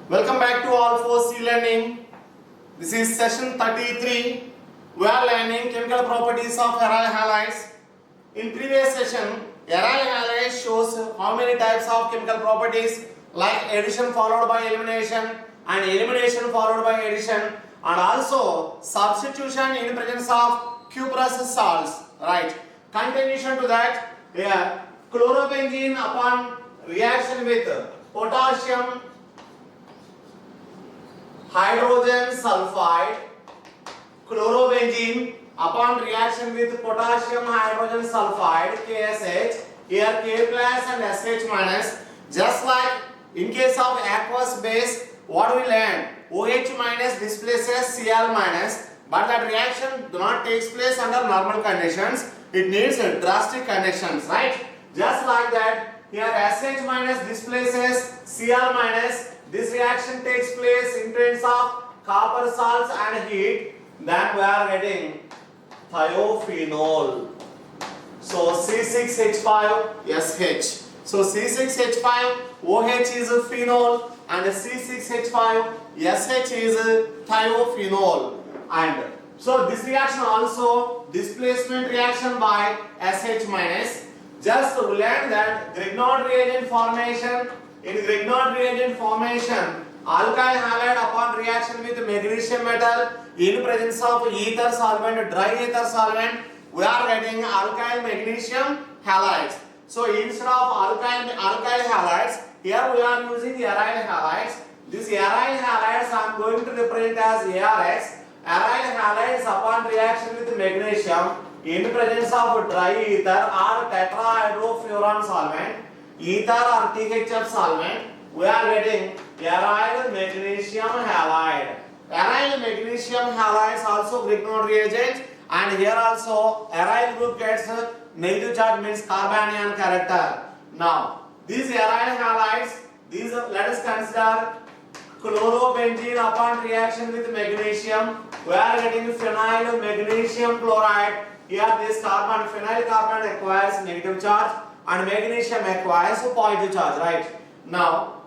Welcome back to All 4C Learning. This is session 33. We are learning chemical properties of aryl halides. In previous session, aryl halide shows how many types of chemical properties like addition followed by elimination and elimination followed by addition, and also substitution in presence of cuprous salts. Right. Continuation to that, here chlorobenzene upon reaction with potassium hydrogen sulfide, chlorobenzene upon reaction with potassium hydrogen sulfide KSH, here K plus and SH minus. Just like in case of aqueous base, what we learned, OH minus displaces Cl minus, but that reaction do not takes place under normal conditions. It needs drastic conditions, right? Just like that, here SH minus displaces Cl minus. This reaction takes place in terms of copper salts and heat. Then we are getting thiophenol. So C6H5SH. So C6H5 OH is phenol and C6H5SH is thiophenol. And so this reaction also displacement reaction by SH minus. Just to learn that Grignard reagent formation. In Grignard reagent formation, alkyl halide upon reaction with magnesium metal in presence of ether solvent, dry ether solvent, we are getting alkyl magnesium halides. So instead of alkyl halides, here we are using aryl halides. This aryl halides I am going to represent as ARX. Aryl halides upon reaction with magnesium in presence of dry ether or tetrahydrofuran solvent, ether or THF solvent, we are getting aryl magnesium halide. Aryl magnesium halides also Grignard reagent, and here also aryl group gets negative charge, means carbanion character. Now these aryl halides, these let us consider chlorobenzene upon reaction with magnesium, we are getting phenyl magnesium chloride. Here this carbon, phenyl carbon acquires negative charge and magnesium acquires positive charge, right? Now,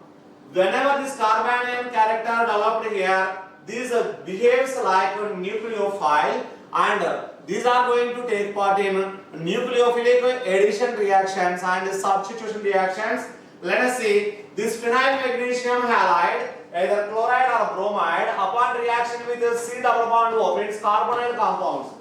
whenever this carbanion character developed here, this behaves like a nucleophile, and these are going to take part in nucleophilic addition reactions and substitution reactions. Let us see this phenyl magnesium halide, either chloride or bromide, upon reaction with the C double bond O, means carbonyl compounds.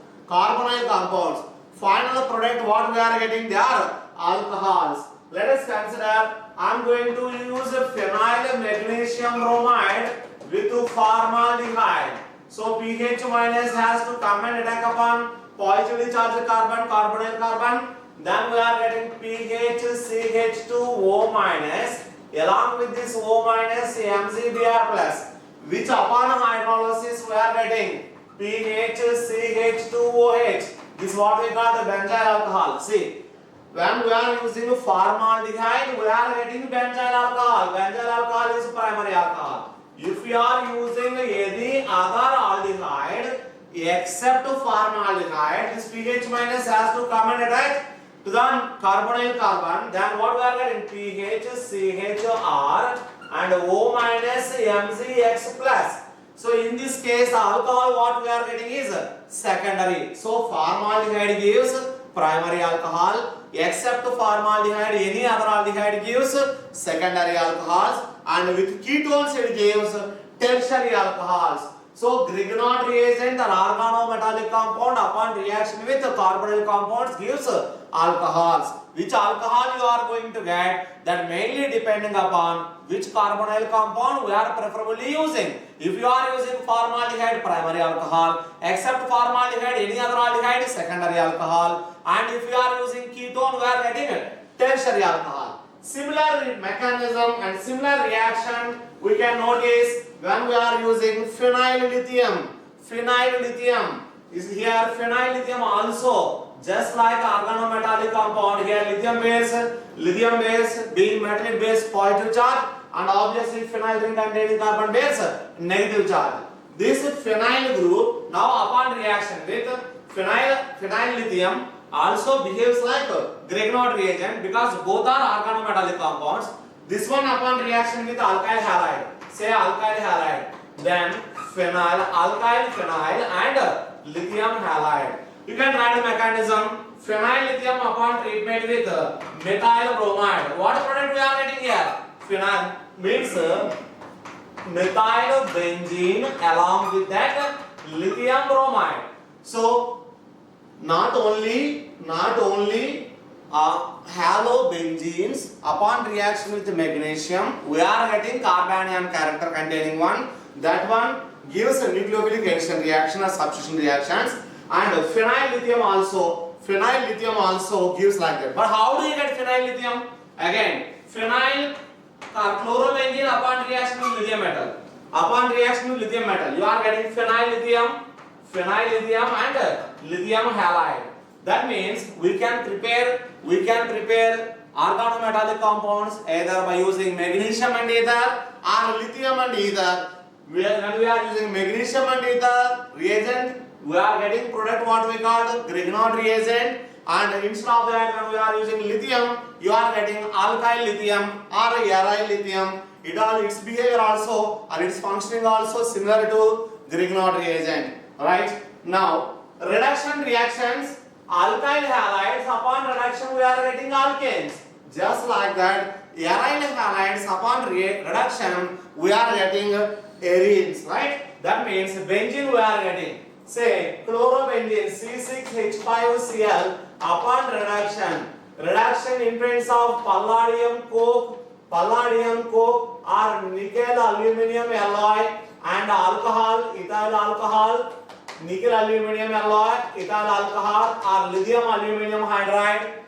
Final product what we are getting, they are alcohols. Let us consider, I am going to use phenyl magnesium bromide with formaldehyde. So pH minus has to come and attack upon positively charged carbon, carbonyl carbon. Then we are getting pH CH2O minus, along with this O minus MgBr plus, which upon hydrolysis we are getting pH CH2OH. This is what we call the benzyl alcohol. See, when we are using formaldehyde, we are getting benzyl alcohol. Benzyl alcohol is primary alcohol. If we are using any other aldehyde except formaldehyde, this pH minus has to come and attach to the carbonyl carbon. Then what we are getting? pH CHR and O minus MgX plus. So in this case, alcohol what we are getting is secondary. So formaldehyde gives primary alcohol, except formaldehyde any other aldehyde gives secondary alcohols, and with ketones it gives tertiary alcohols. So Grignard reagent or organometallic compound upon reaction with carbonyl compounds gives alcohols. Which alcohol you are going to get, that mainly depending upon which carbonyl compound we are preferably using. If you are using formaldehyde, primary alcohol, except formaldehyde any other aldehyde, secondary alcohol, and if you are using ketone, we are getting tertiary alcohol. Similar mechanism and similar reaction we can notice when we are using phenyl lithium. Phenyl lithium is here. Phenyl lithium also, just like organometallic compound, here lithium base being metallic base positive charge, and obviously phenyl ring containing carbon base negative charge. This phenyl group now upon reaction with phenyl lithium also behaves like Grignard reagent, because both are organometallic compounds. This one upon reaction with alkyl halide, say alkyl halide, then phenyl, alkyl phenyl and lithium halide. You can write the mechanism. Phenyl lithium upon treatment with methyl bromide. What product we are getting here? Phenyl means methyl benzene along with that lithium bromide. So not only halobenzenes upon reaction with magnesium, we are getting carbanion character containing one. That one gives a nucleophilic addition reaction or substitution reactions, and phenyl lithium also gives like that. But how do you get phenyl lithium? Again, phenyl chlorobenzene upon reaction with lithium metal. Upon reaction with lithium metal, you are getting phenyl lithium and lithium halide. That means we can prepare organometallic compounds either by using magnesium and ether or lithium and ether. When we are using magnesium and ether reagent, we are getting product what we call Grignard reagent, and instead of that, when we are using lithium, you are getting alkyl lithium or aryl lithium. Its behavior also or its functioning also similar to Grignard reagent. Right? Now, reduction reactions, alkyl halides upon reduction we are getting alkanes. Just like that, aryl halides upon reduction we are getting arenes. Right? That means benzene we are getting. Say chlorobenzene C6H5Cl upon reduction in presence of palladium coke or nickel aluminum alloy and alcohol, ethyl alcohol, nickel aluminum alloy, ethyl alcohol or lithium aluminum hydride.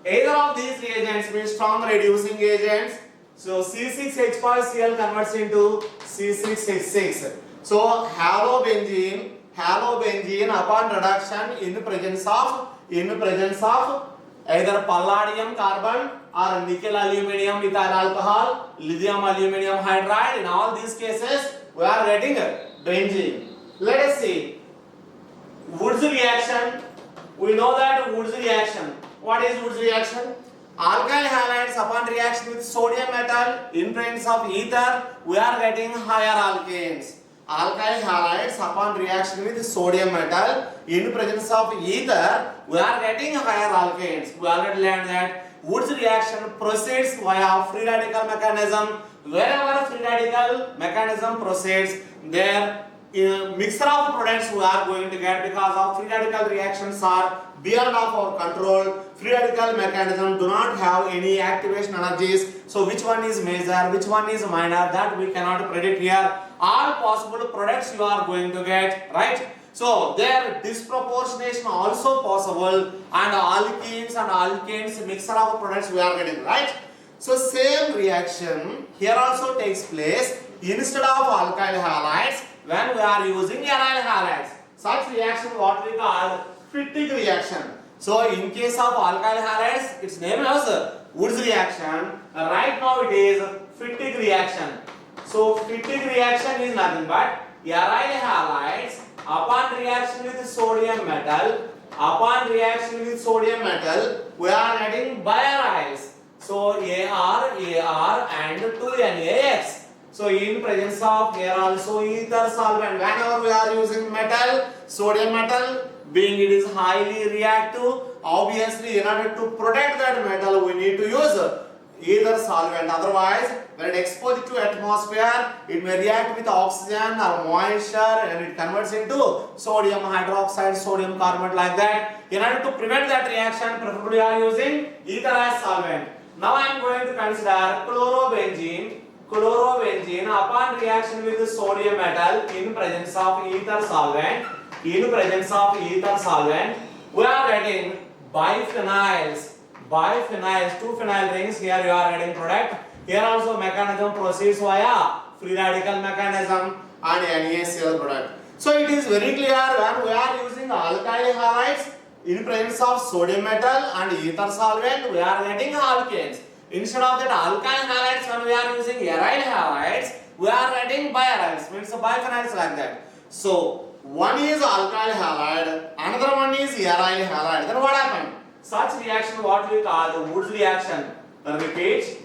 Either of these reagents means strong reducing agents. So C6H5Cl converts into C6H6. So halobenzene upon reduction in presence of either palladium carbon or nickel aluminum ethyl alcohol, lithium aluminum hydride. In all these cases, we are getting benzene. Let us see Woods reaction. We know that Woods reaction. What is Woods reaction? Alkyl halides upon reaction with sodium metal in presence of ether, we are getting higher alkanes. Alkyl halides upon reaction with sodium metal in presence of ether, we are getting higher alkanes. We already learned that Woods reaction proceeds via free radical mechanism. Wherever free radical mechanism proceeds, there mixture of products we are going to get because of free radical reactions are beyond of our control. Free radical mechanism do not have any activation energies. So which one is major, which one is minor, that we cannot predict here. All possible products you are going to get, right? So their disproportionation also possible, and alkanes mixture of products we are getting, right? So same reaction here also takes place instead of alkyl halides when we are using aryl halides. Such reaction what we call Fittig reaction. So in case of alkyl halides, its name is Woods reaction. Right now it is Fittig reaction. So Fittig reaction is nothing but aryl halides upon reaction with sodium metal. Upon reaction with sodium metal, we are adding biaryls. So Ar and 2NaX. So in presence of here also ether solvent. Whenever we are using metal, sodium metal, being it is highly reactive, obviously in order to protect that metal we need to use ether solvent. Otherwise, when it exposed to atmosphere, it may react with oxygen or moisture and it converts into sodium hydroxide, sodium carbonate like that. In order to prevent that reaction, preferably we are using ether as solvent. Now I am going to consider chlorobenzene. Chlorobenzene upon reaction with sodium metal in presence of ether solvent. In presence of ether solvent, we are getting biphenyls. Biphenyls, two phenyl rings. Here you are getting product. Here also mechanism proceeds via free radical mechanism and NaCl product. So it is very clear when we are using alkyl halides in presence of sodium metal and ether solvent, we are getting alkanes. Instead of that alkyl halides, when we are using aryl halides, we are getting biaryls, means biphenyls like that. So one is alkyl halide, another one is aryl halide. Then what happened? Such reaction what we call the Woods reaction. Repeat.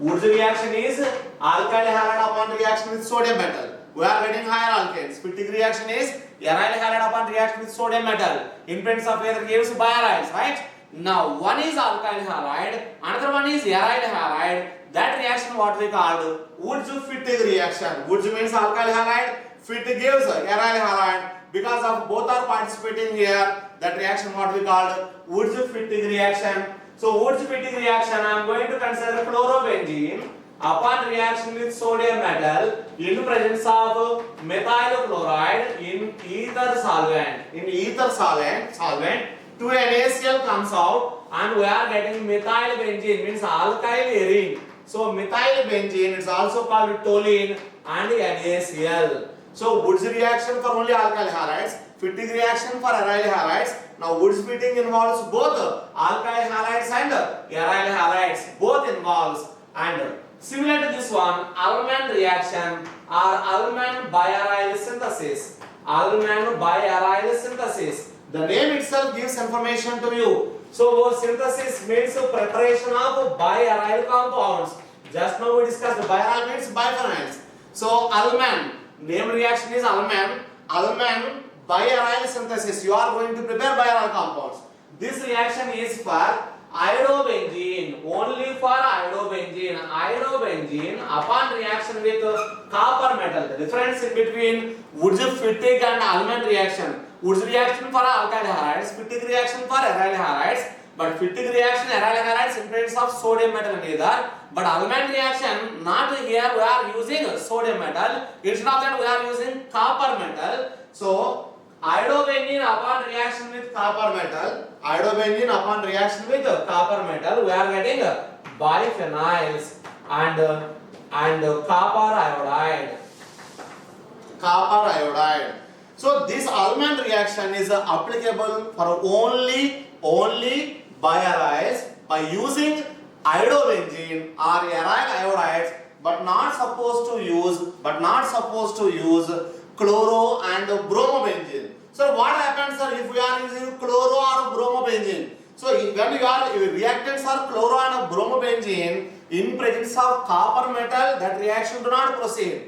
Wood's reaction is alkyl halide upon reaction with sodium metal. We are getting higher alkanes. Fittig reaction is aryl halide upon reaction with sodium metal. In presence of either gives biaryls, right? Now one is alkyl halide, another one is aryl halide. That reaction what we called Wurtz-Fittig reaction. Wurtz means alkyl halide, Fittig gives aryl halide. Because of both are participating here, that reaction what we called Wurtz-Fittig reaction. So Wurtz-Fittig reaction, I am going to consider chlorobenzene upon reaction with sodium metal in presence of methyl chloride in ether solvent. In ether solvent, 2 NaCl comes out and we are getting methyl benzene, means alkyl arene. So methyl benzene is also called toluene and NaCl. So Wurtz reaction for only alkyl halides, Fittig reaction for aryl halides. Now Wurtz-Fittig involves both alkyl halides and aryl halides, both involves. And similar to this one, Ullmann reaction or Ullmann biaryl synthesis. Ullmann biaryl synthesis. The name itself gives information to you. So synthesis means preparation of biaryl compounds. Just now we discussed biaryl means biphenyls. So Ullmann, name reaction is Ullmann. Ullmann biaryl synthesis. You are going to prepare biaryl compounds. This reaction is for iodobenzene, only for iodobenzene. Iodobenzene upon reaction with copper metal. The difference in between Wurtz-Fittig and Ullmann reaction. Wurtz reaction for alkyl halides, Fittig reaction for aryl halides. But Fittig reaction aryl halides in presence of sodium metal neither. But Ullmann reaction, not here we are using sodium metal. Instead of that we are using copper metal. So iodobenzene upon reaction with copper metal. Iodobenzene upon reaction with copper metal, we are getting biphenyls and copper iodide. Copper iodide. So this Ullmann reaction is applicable for only biaryls by using iodobenzene or aryl iodides, but not supposed to use chloro and bromobenzene. So what happens, sir, if we are using chloro or bromobenzene? So when your reactants are chloro and bromobenzene in presence of copper metal, that reaction do not proceed.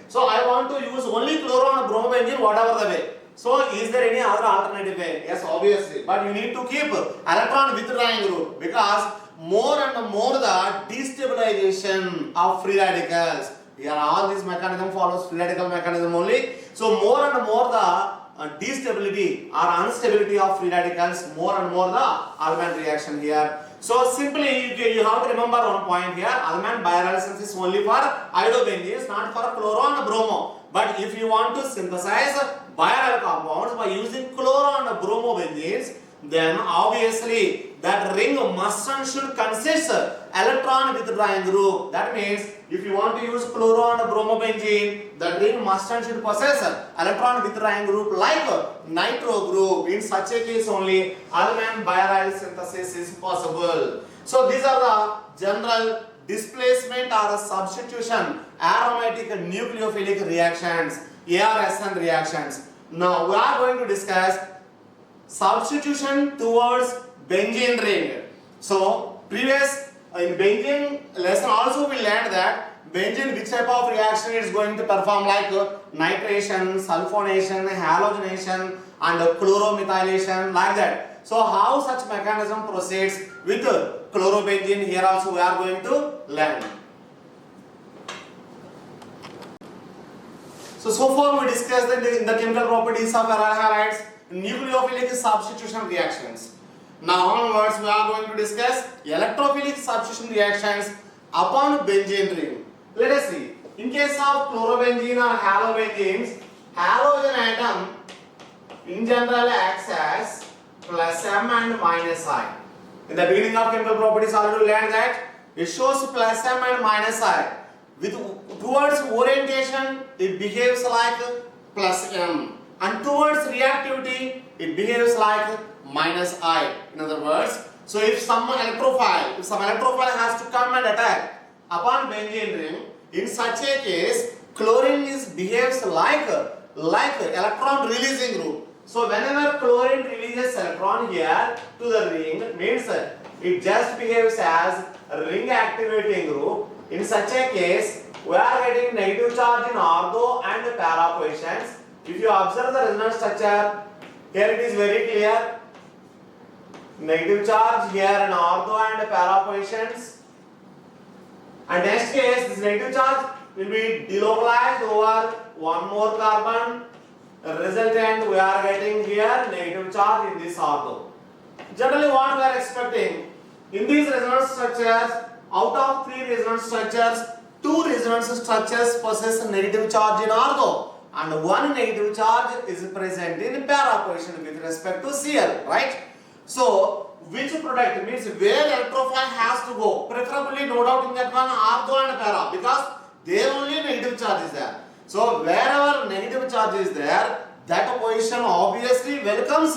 So I want to use only chloro and bromobenzene, whatever the way. So is there any other alternative way? Yes, obviously. But you need to keep electron withdrawing group, because more and more the destabilization of free radicals. Here all this mechanism follows free radical mechanism only. So more and more the destability or instability of free radicals, more and more the Ullmann reaction here. So simply you have to remember one point here. Ullmann biaryl synthesis only for iodobenzene, not for chloro and bromo. But if you want to synthesize biaryl compounds by using chloro and bromobenzenes, then obviously that ring must and should consist electron withdrawing group. That means if you want to use chloro and bromobenzene, the ring must and should possess electron withdrawing group like nitro group. In such a case only Ullmann biaryl synthesis is possible. So these are the general displacement or substitution aromatic nucleophilic reactions, ARSN reactions. Now we are going to discuss substitution towards benzene ring. So previous in benzene lesson also we learned that benzene which type of reaction it is going to perform, like nitration, sulfonation, halogenation and chloromethylation, like that. So how such mechanism proceeds with chlorobenzene, here also we are going to learn. So far we discussed in the chemical properties of aryl halides, nucleophilic substitution reactions. Now onwards we are going to discuss electrophilic substitution reactions upon benzene ring. Let us see. In case of chlorobenzene or halobenzenes, halogen atom in general acts as plus M and minus I. In the beginning of chemical properties already learned that it shows plus M and minus I. With towards orientation it behaves like plus M, and towards reactivity it behaves like minus I. In other words, so if some electrophile has to come and attack upon benzene ring, in such a case chlorine behaves like electron releasing group. So whenever chlorine releases electron here to the ring, means it just behaves as a ring activating group. In such a case, we are getting negative charge in ortho and para positions. If you observe the resonance structure, here it is very clear. Negative charge here in ortho and para positions. And next case, this negative charge will be delocalized over one more carbon. Resultant, we are getting here negative charge in this ortho. Generally, what we are expecting in these resonance structures, out of 3 resonance structures, 2 resonance structures possess negative charge in ortho, and 1 negative charge is present in para position with respect to Cl, right? So, which product means where electrophile has to go? Preferably, no doubt in that one, ortho and para, because there only negative charge is there. So, wherever negative charge is there, that position obviously welcomes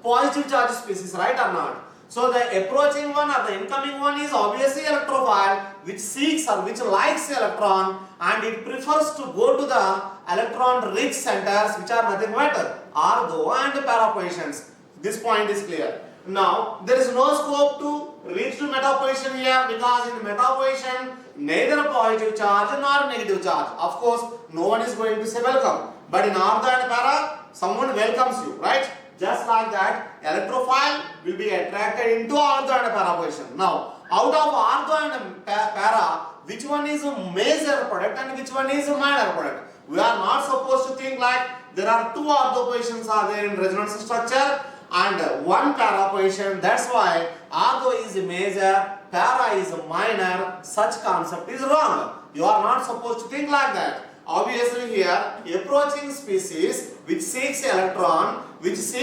positive charge species, right or not? So, the approaching one or the incoming one is obviously electrophile, which seeks or which likes electron, and it prefers to go to the electron rich centers, which are nothing but ortho and para positions. This point is clear. Now, there is no scope to reach to meta position here, because in meta position, neither positive charge nor negative charge. Of course, no one is going to say welcome. But in ortho and para, someone welcomes you, right? Just like that, electrophile will be attracted into ortho and para position. Now, out of ortho and para, which one is a major product and which one is a minor product? We are not supposed to think like there are 2 ortho positions are there in resonance structure and 1 para position. That's why ortho is a major, para is a minor. Such concept is wrong. You are not supposed to think like that. Obviously here, approaching species which seeks electron means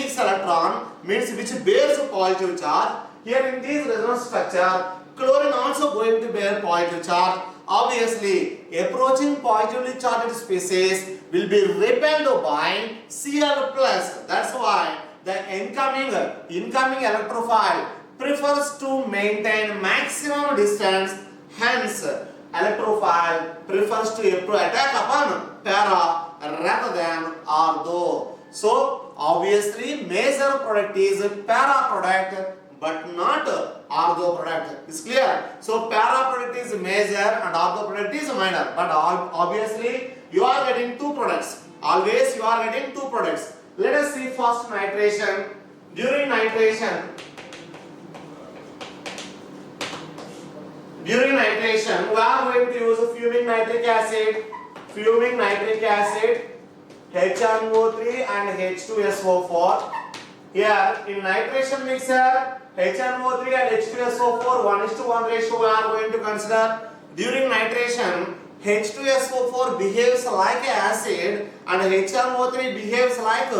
which bears a positive charge. Here in this resonance structure, chlorine also going to bear positive charge. Obviously, approaching positively charged species will be repelled by Cl+. That's why the incoming electrophile prefers to maintain maximum distance. Hence, electrophile prefers to attack upon para rather than ortho. So, obviously, major product is para product, but not ortho product. Is clear? So, para product is major and ortho product is minor. But obviously, you are getting 2 products. Always you are getting 2 products. Let us see first nitration. During nitration, we are going to use fuming nitric acid, HNO3 and H2SO4. Here in nitration mixture, HNO3 and H2SO4 1:1 ratio we are going to consider. During nitration, H2SO4 behaves like acid and HNO3 behaves like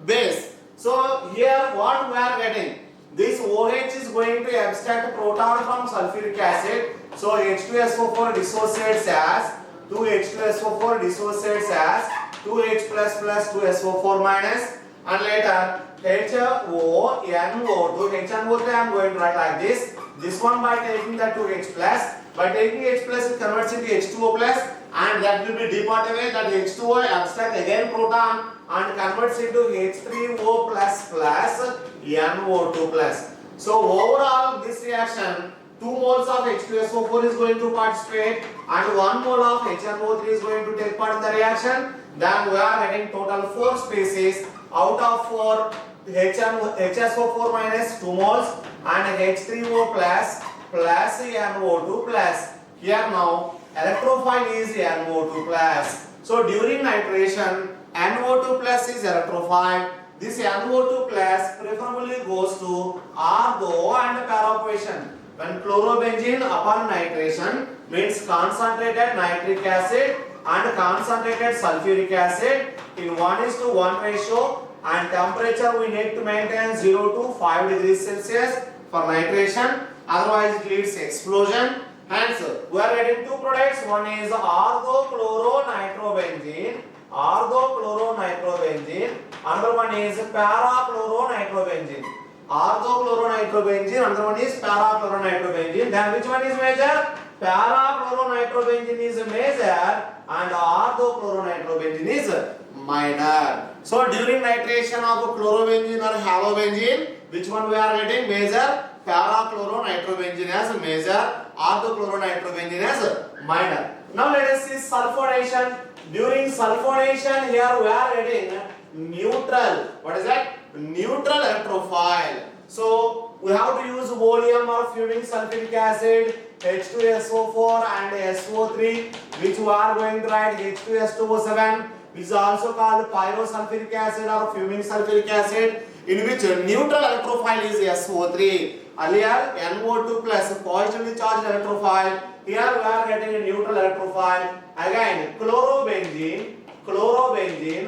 base. So here what we are getting? This OH is going to abstract proton from sulfuric acid. So H2SO4 dissociates as 2H2SO4 dissociates as 2H plus plus 2SO4 minus, and later HONO2 HNO3 I am going to write like this. This one by taking the 2H plus, by taking H plus it converts into H2O plus, and that will be departed away. That H2O abstract again proton and converts into H3O plus plus NO2 plus. So overall this reaction, 2 moles of H2SO4 is going to participate and 1 mole of HNO3 is going to take part in the reaction. Then we are getting total 4 species. Out of 4, HSO4 minus 2 moles and H3O plus plus NO2 plus. Here now electrophile is NO2 plus. So during nitration, NO2 plus is electrophile. This NO2 plus preferably goes to ortho and para position. When chlorobenzene upon nitration means concentrated nitric acid and concentrated sulfuric acid in 1:1 ratio, and temperature we need to maintain 0 to 5 degrees Celsius for nitration, otherwise it leads to explosion. Hence, we are getting 2 products. One is orthochloronitrobenzene, another one is parachloronitrobenzene. Orthochloronitrobenzene, another one is parachloronitrobenzene. Then which one is major? Parachloronitrobenzene is major and orthochloronitrobenzene is minor. So during nitration of chlorobenzene or halobenzene, which one we are getting? Major. Para-chloronitrobenzene as major, ortho-chloronitrobenzene as minor. Now let us see sulfonation. During sulfonation, here we are getting neutral. What is that? Neutral electrophile. So we have to use oleum or fuming sulfuric acid, H2SO4 and SO3, which we are going to write H2S2O7, which is also called pyrosulfuric acid or fuming sulfuric acid, in which neutral electrophile is SO3. Earlier NO2 plus positively charged electrophile. Here we are getting a neutral electrophile. Again chlorobenzene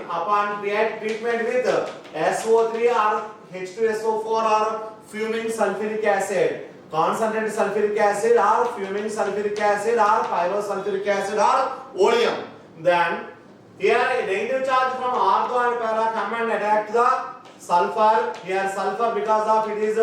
upon treatment with SO3 or H2SO4 or fuming sulfuric acid, concentrated sulfuric acid or fuming sulfuric acid or pyrosulfuric acid or oleum. Then here a negative charge from ortho and para come and attack the sulfur. Here sulfur, because of it is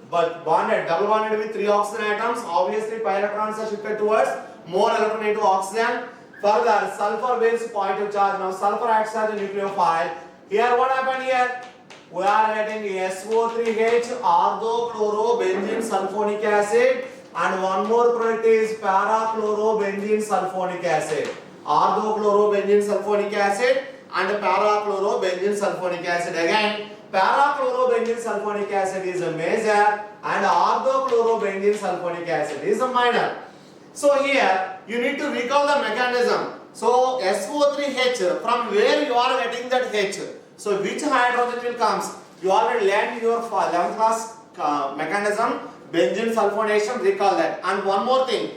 but bonded, double bonded with 3 oxygen atoms, obviously pi electrons are shifted towards more electron into oxygen. Further, sulfur bears positive charge. Now sulfur acts as a nucleophile. Here what happened here? We are getting SO3H orthochlorobenzene sulfonic acid, and one more product is para-chlorobenzene sulfonic acid. Orthochlorobenzene sulfonic acid and para-chlorobenzene sulfonic acid. Again, para-chlorobenzene sulfonic acid is a major and orthochlorobenzene sulfonic acid is a minor. So here you need to recall the mechanism. So SO3H, from where you are getting that H? So which hydrogen will comes? You already learned in your 11th class mechanism, benzene sulfonation, recall that. And one more thing,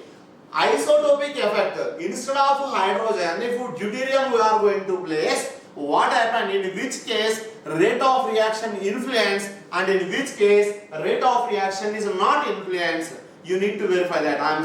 isotopic effect. Instead of hydrogen, if deuterium we are going to place, what happened? In which case rate of reaction influence, and in which case rate of reaction is not influence. You need to verify that. I am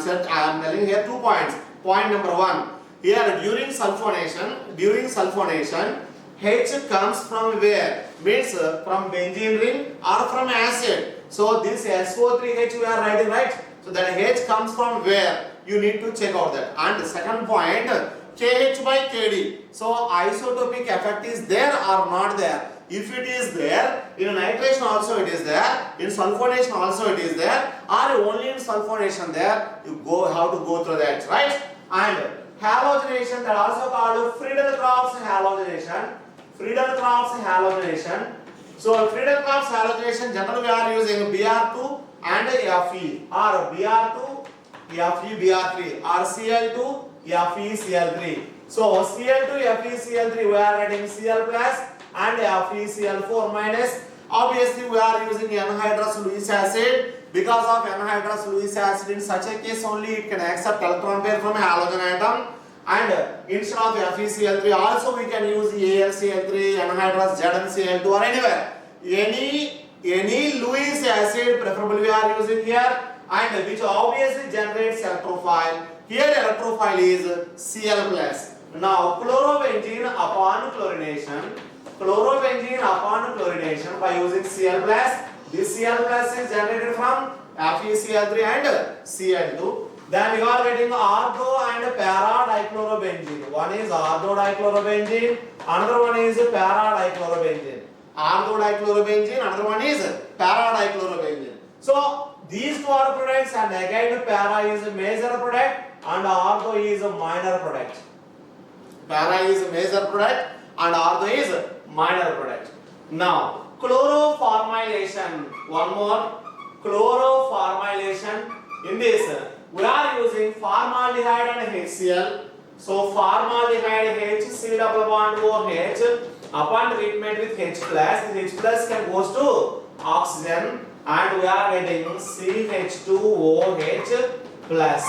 telling here 2 points. Point number 1. Here during sulfonation, H comes from where? Means from benzene ring or from acid. So this SO3H we are writing, right? So that H comes from where? You need to check out that. And the second point, KH by KD. So isotopic effect is there or not there? If it is there, in nitration also it is there, in sulfonation also it is there, or only in sulfonation there, you have to go through that, right? And halogenation, that also called Friedel-Crafts halogenation. Friedel-Crafts halogenation. So Friedel-Crafts halogenation, generally we are using Br2 and Fe, or Br2, Fe, Br3, or Cl2, Fe, Cl3. So Cl2, Fe, Cl3, we are getting Cl plus and FeCl4 minus. Obviously we are using anhydrous Lewis acid. Because of anhydrous Lewis acid, in such a case only it can accept electron pair from a halogen atom. And instead of FeCl3 also we can use AlCl3, anhydrous ZnCl2 or anywhere. Any Lewis acid preferably we are using here, and which obviously generates electrophile. Here electrophile is Cl plus. Now chlorobenzene upon chlorination by using Cl plus. This Cl plus is generated from FeCl3 and Cl2. Then you are getting ortho and para dichlorobenzene. One is ortho dichlorobenzene, another one is para dichlorobenzene. Ortho dichlorobenzene, another one is para dichlorobenzene. So these two are products, and again para is a major product and ortho is a minor product. Para is a major product and ortho is a minor product. Now chloroformylation, one more, chloroformylation. In this we are using formaldehyde and HCl. So formaldehyde HC double bond OH, upon treatment with H plus, this H plus can goes to oxygen, and we are getting CH2OH plus,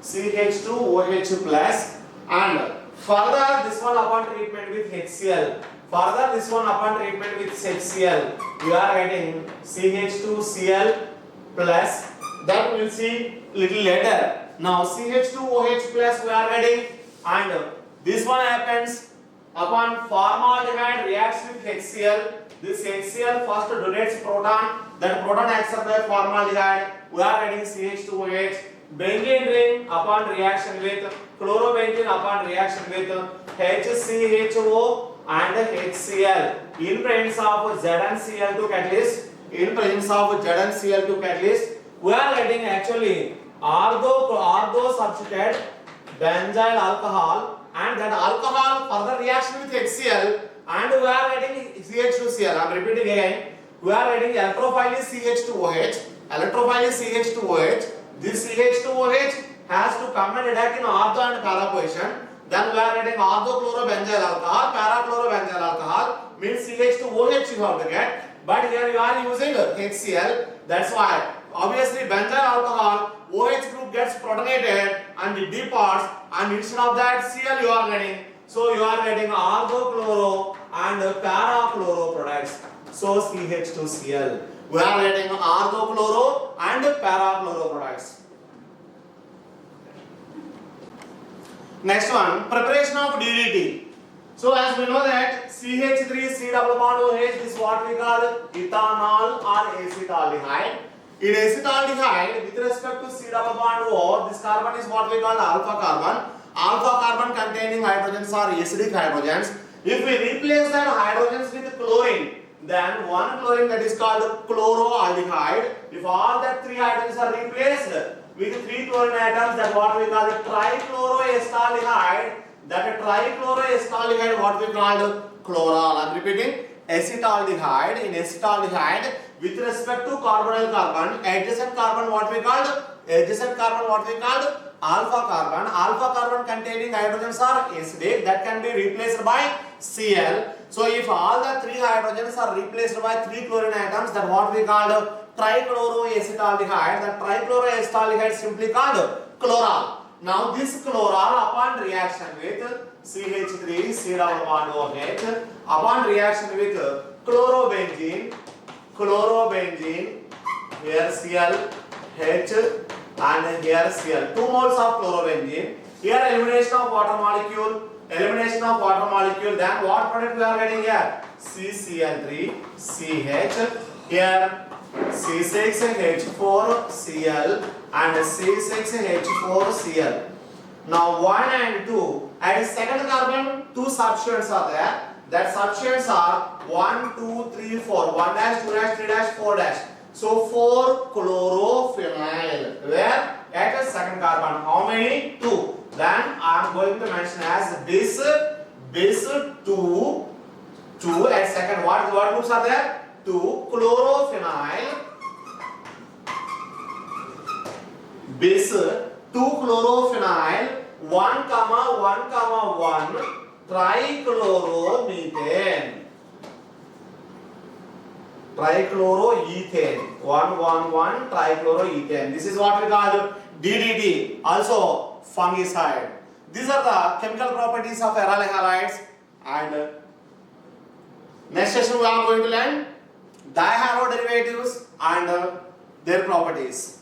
CH2OH plus, and further this one upon treatment with HCl. Further this one upon treatment with HCl, we are getting CH2Cl plus. That we will see little later. Now CH2OH plus we are getting, and this one happens upon formaldehyde reacts with HCl. This HCl first donates proton, then proton accepts by formaldehyde. We are getting CH2OH. Benzene ring upon reaction with chlorobenzene upon reaction with HCHO and HCl. In presence of ZnCl2 catalyst, in presence of ZnCl2 catalyst, we are getting actually ortho substituted benzyl alcohol, and that alcohol further reaction with HCl, and we are getting CH2Cl. I am repeating again. We are getting electrophile is CH2OH. Electrophile is CH2OH. This CH2OH has to come and attack in ortho and para position. Then we are getting orthochlorobenzyl alcohol. Parachlorobenzyl alcohol means CH2OH you have to get. But here you are using HCl. That's why obviously benzyl alcohol OH group gets protonated and it departs, and instead of that Cl you are getting. So you are getting orthochloro and parachloro products. So CH2Cl. We are getting orthochloro and parachloro products. Next one, preparation of DDT. So as we know that CH3 double bond OH is what we call ethanol or acetaldehyde. In acetaldehyde, with respect to C double bond O, this carbon is what we call alpha carbon. Alpha carbon containing hydrogens are acidic hydrogens. If we replace that hydrogens with chlorine, then one chlorine that is called chloroaldehyde. If all that three hydrogens are replaced with three chlorine atoms, that what we call trichloroacetaldehyde. That trichloroacetaldehyde what we call chloral. I am repeating, acetaldehyde. In acetaldehyde, with respect to carbonyl carbon, adjacent carbon what we called alpha carbon. Alpha carbon containing hydrogens are acidic, that can be replaced by Cl. So if all the three hydrogens are replaced by three chlorine atoms, that what we called trichloroacetaldehyde. That trichloroacetaldehyde is simply called chloral. Now this chloral upon reaction with CH3 C double bond OH, upon reaction with chlorobenzene, here Cl H and here Cl, 2 moles of chlorobenzene. Here elimination of water molecule, then what product we are getting here? CCl3 CH, here C6H4Cl and C6H4Cl. Now 1 and 2, at second carbon 2 substituents are there. That substituents are 1, 2, 3, 4, 1 dash, 2 dash, 3 dash, 4 dash. So 4 chlorophenyl. Where? At a second carbon. How many? 2. Then I am going to mention as bis 2 at second. What groups are there? 2 chlorophenyl. Bis 2 chlorophenyl 1, 1, trichloromethane. Trichloroethane. 1, trichloroethane. This is what we call DDT, also fungicide. These are the chemical properties of aryl halides, and next session we are going to learn dihaloderivatives and their properties.